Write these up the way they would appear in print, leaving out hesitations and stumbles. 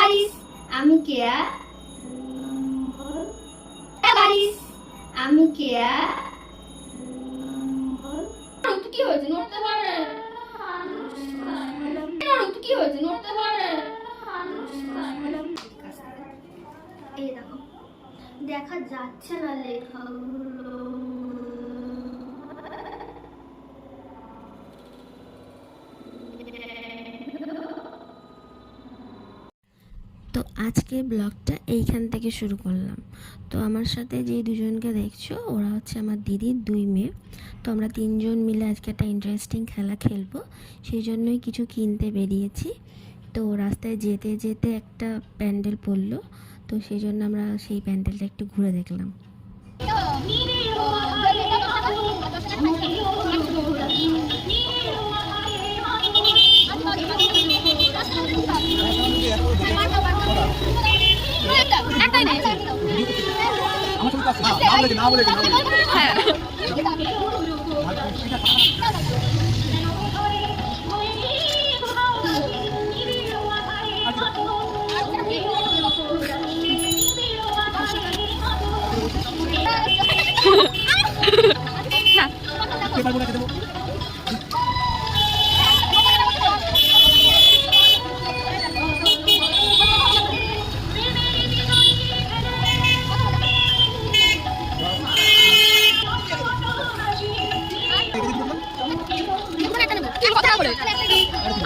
Guys আমি কেয়া guys আমি কেয়া কি হয়েছে নড়তে পারে কি হয়েছে নড়তে পারে এই দেখো দেখা যাচ্ছে না লেখা তো আজকের ব্লগটা এইখান থেকে শুরু করলাম। তো আমার সাথে যে দুজনকে দেখছো ওরা হচ্ছে আমার দিদির দুই মেয়ে। তো আমরা তিনজন মিলে আজকে একটা ইন্টারেস্টিং খেলা খেলবো, সেই জন্যই কিছু কিনতে বেরিয়েছি। তো রাস্তায় যেতে যেতে একটা প্যান্ডেল পড়লো, তো সেই জন্য আমরা সেই প্যান্ডেলটা একটু ঘুরে দেখলাম।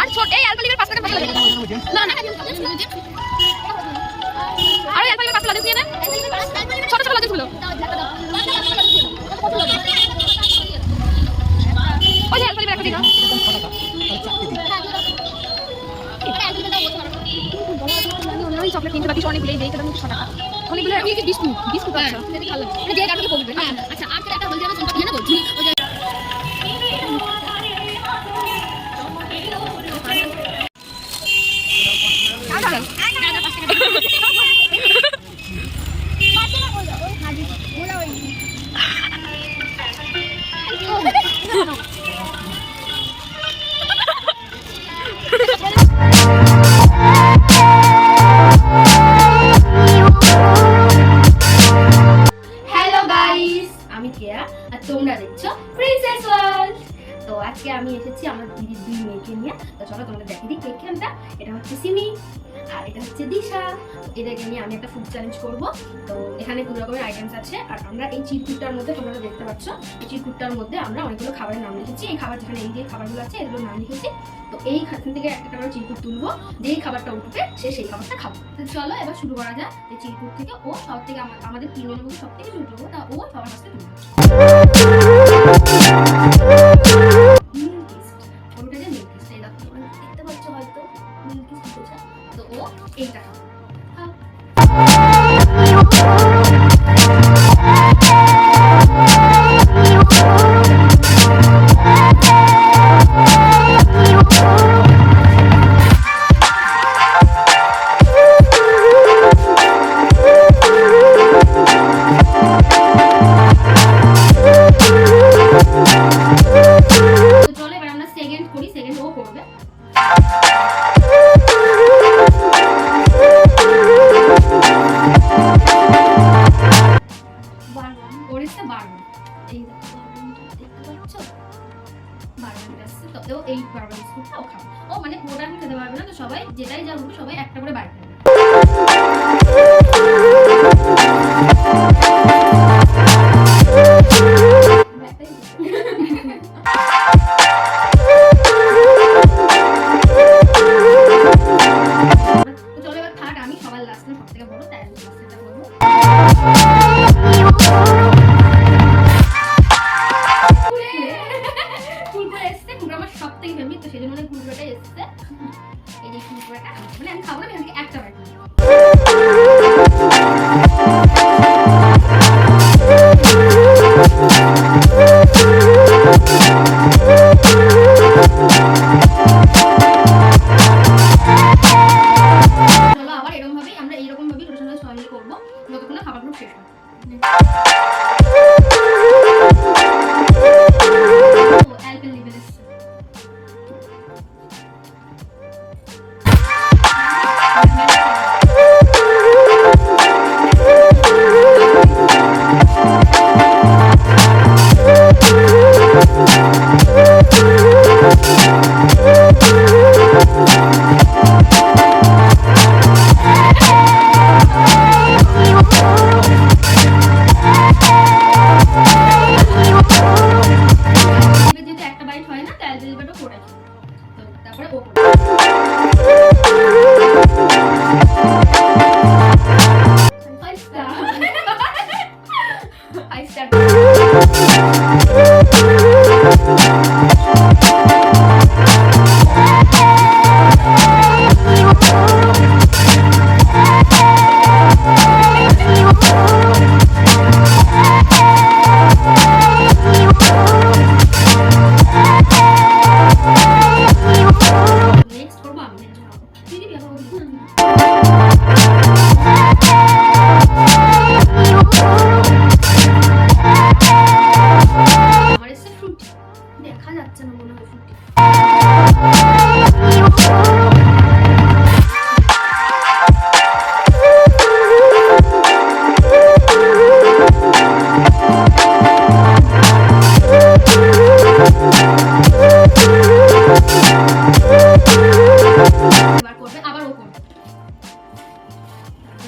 আর ছোট এই অ্যালকোহলিকের 5 টাকা ভালো লাগে না না আর অ্যালকোহলিকের 5 টাকা দিয়ে না ছোট ছোট লাগে গুলো ওই অ্যালকোহলিকের একটা দিন ওই চকলেট কিনতে বাকি অনেকগুলো দেই তবে 100 টাকা অনেকগুলো এই যে বিস্কুট বিস্কুট আছে সেটা ভালো লাগে যে গাড়িতে পড়বে হ্যাঁ আচ্ছা আর একটা বলতে হবে কোনটা জানো তো হ্যালো গাইস আমি কেয়া আর তোমরা দেখছো প্রিন্সেস ওয়ার্ল্ড। তো আজকে আমি এসেছি আমার দিদির দুই মেয়েকে নিয়ে। তো চলো তোমাদের দেখে দিই কে খেলটা। এটা হচ্ছে সিমি আর এটা হচ্ছে দিশা। এদেরকে নিয়ে আমি একটা ফুড চ্যালেঞ্জ করব। তো এখানে দু রকমের আইটেমস আছে আর আমরা এই চিরকুটটার মধ্যে তোমরা দেখতে পাচ্ছ এই চিরকুটটার মধ্যে আমরা অনেকগুলো খাবারের নাম লিখেছি। এই খাবার যেখানে এই যে খাবারগুলো আছে এগুলোর নাম লিখেছি। তো এইখান থেকে একটা আমরা চিরকুট তুলবো, যেই খাবারটা উঠবে সে সেই খাবারটা খাবো। তো চলো এবার শুরু করা যায়। এই চিরকুট থেকে ও সব থেকে আমাদের তিনজনের মধ্যে সব থেকে ছোট তা ও সবার কাছে তুলবে। দেখতে পাচ্ছ হয়তো মিল্কিস্ট দিতে চায় তো ও এইটা খাবে। চলো এবার আমরা সেকেন্ড করি, সেকেন্ড ও করবে। এই বারবার বিস্কুটটা ও খাবে। ও মানে পুরোটা আমি খেতে পারবে না, তো সবাই যেটাই যা উঠবে সবাই একটা করে বাইরে খাবে। চলো এবার থার্ড আমি সবার লাস্টে সব থেকে বড় তাই আমি লাস্টেটা বলবো। সব থেকে ফেভারিট, তো সেই জন্য কুলকুড়াটা এসছে। এই যে কুলকুড়াটা মানে আমি খাবো না, আমি একটা বাইট নেব। চলো আবার এরকম ভাবেই আমরা এইরকম ভাবেই রোশনের সঙ্গে করবো যতক্ষণ না খাবারগুলো শেষ হয়।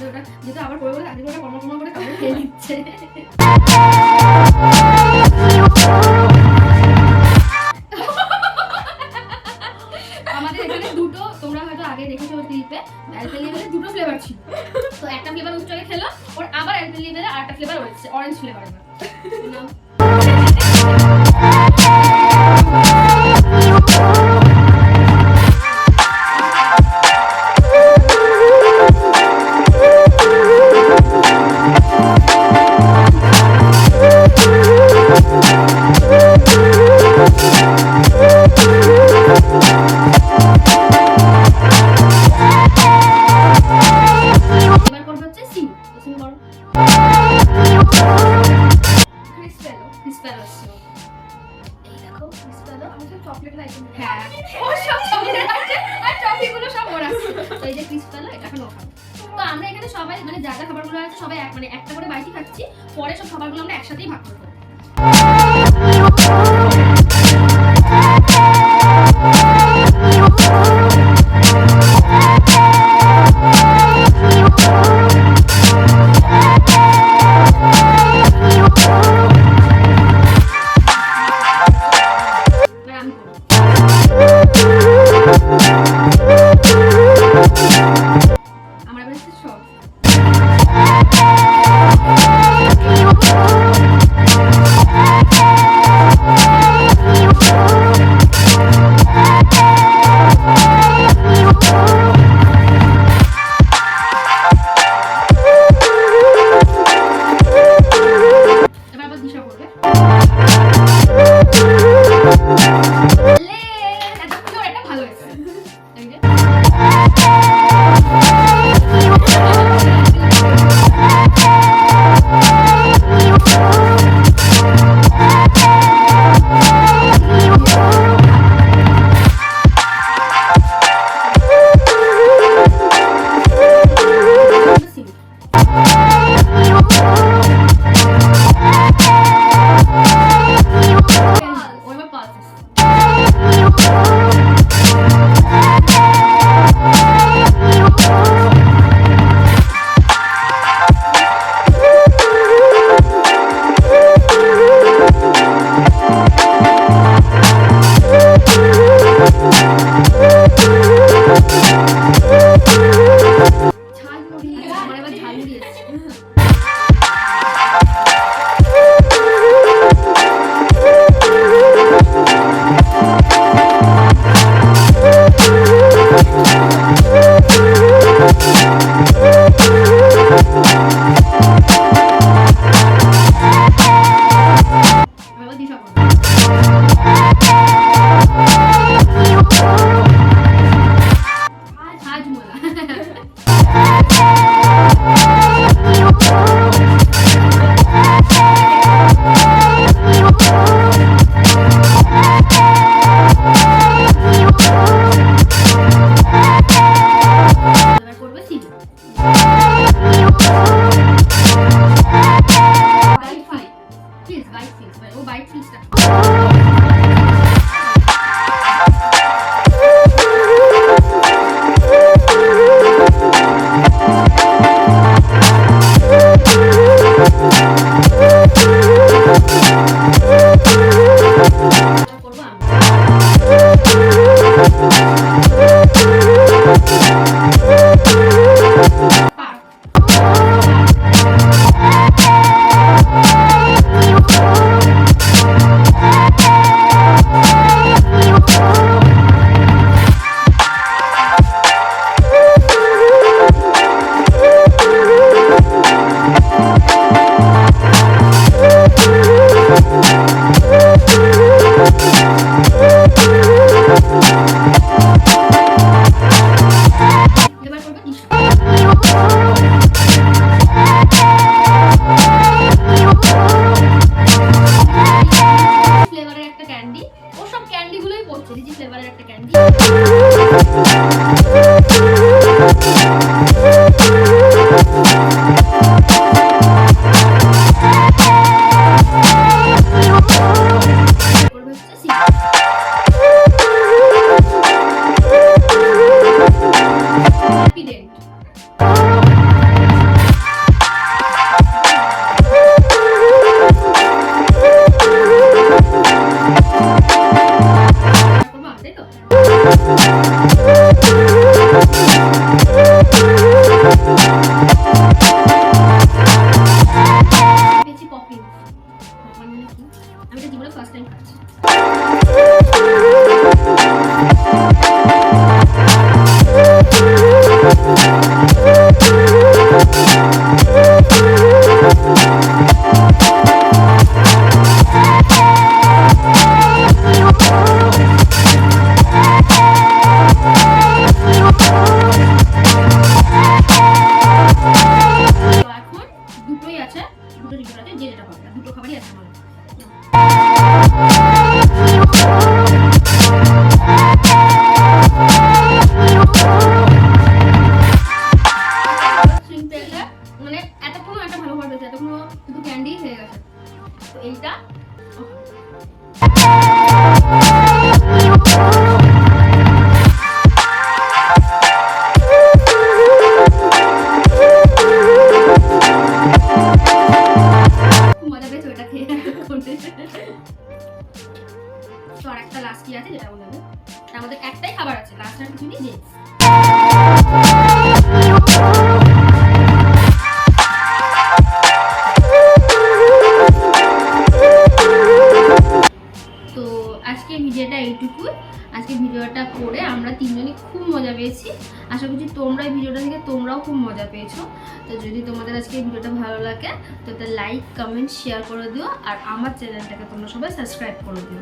তাহলে ওটা যেহেতু আবার করে বলে তাদের ওটা কর্ম করে তাদের খেয়ে দিচ্ছে। আমাদের এখানে দুটো, তোমরা হয়তো আগে দেখেছো ক্লিপে, অ্যালপেনলিবেলে দুটো ফ্লেভার ছিল। তো একটা ফ্লেভার উচ্চকে খেলো, ওর আবার অ্যালপেনলিবেলে আরেকটা ফ্লেভার হচ্ছে অরেঞ্জ ফ্লেভার। তো আমরা এখানে সবাই মানে যা যা খাবারগুলো আছে সবাই মানে একটা করে বাইটি খাচ্ছি, পরে সব খাবারগুলো আমরা একসাথেই ভাগ করে দেবো। দুটোই আছে, দুটো রিপোর্ট আছে, যে যেটা খাবে দুটো খাবারই আছে আমার। মানে এতক্ষণ একটা ভালো খাবার পেয়েছে, এতক্ষণ শুধু ক্যান্ডি হয়ে গেছে। তো এইটা মজা পেয়েছে ওটা খেয়ে। তো আর একটা লাস্ট কি আছে যেটা বলবো, আমাদের একটাই খাবার আছে, লাস্ট আর কিছু নেই। তো আজকে ভিডিওটা এইটুকু। আজকে ভিডিওটা করে আমরা তিনজনই খুব মজা পেয়েছি। আশা করছি তোমরা এই ভিডিওটা থেকে তোমরাও খুব মজা পেয়েছো। তো যদি তোমাদের আজকে এই ভিডিওটা ভালো লাগে তো লাইক কমেন্ট শেয়ার করে দিও, আর আমার চ্যানেলটাকে তোমরা সবাই সাবস্ক্রাইব করে দিও।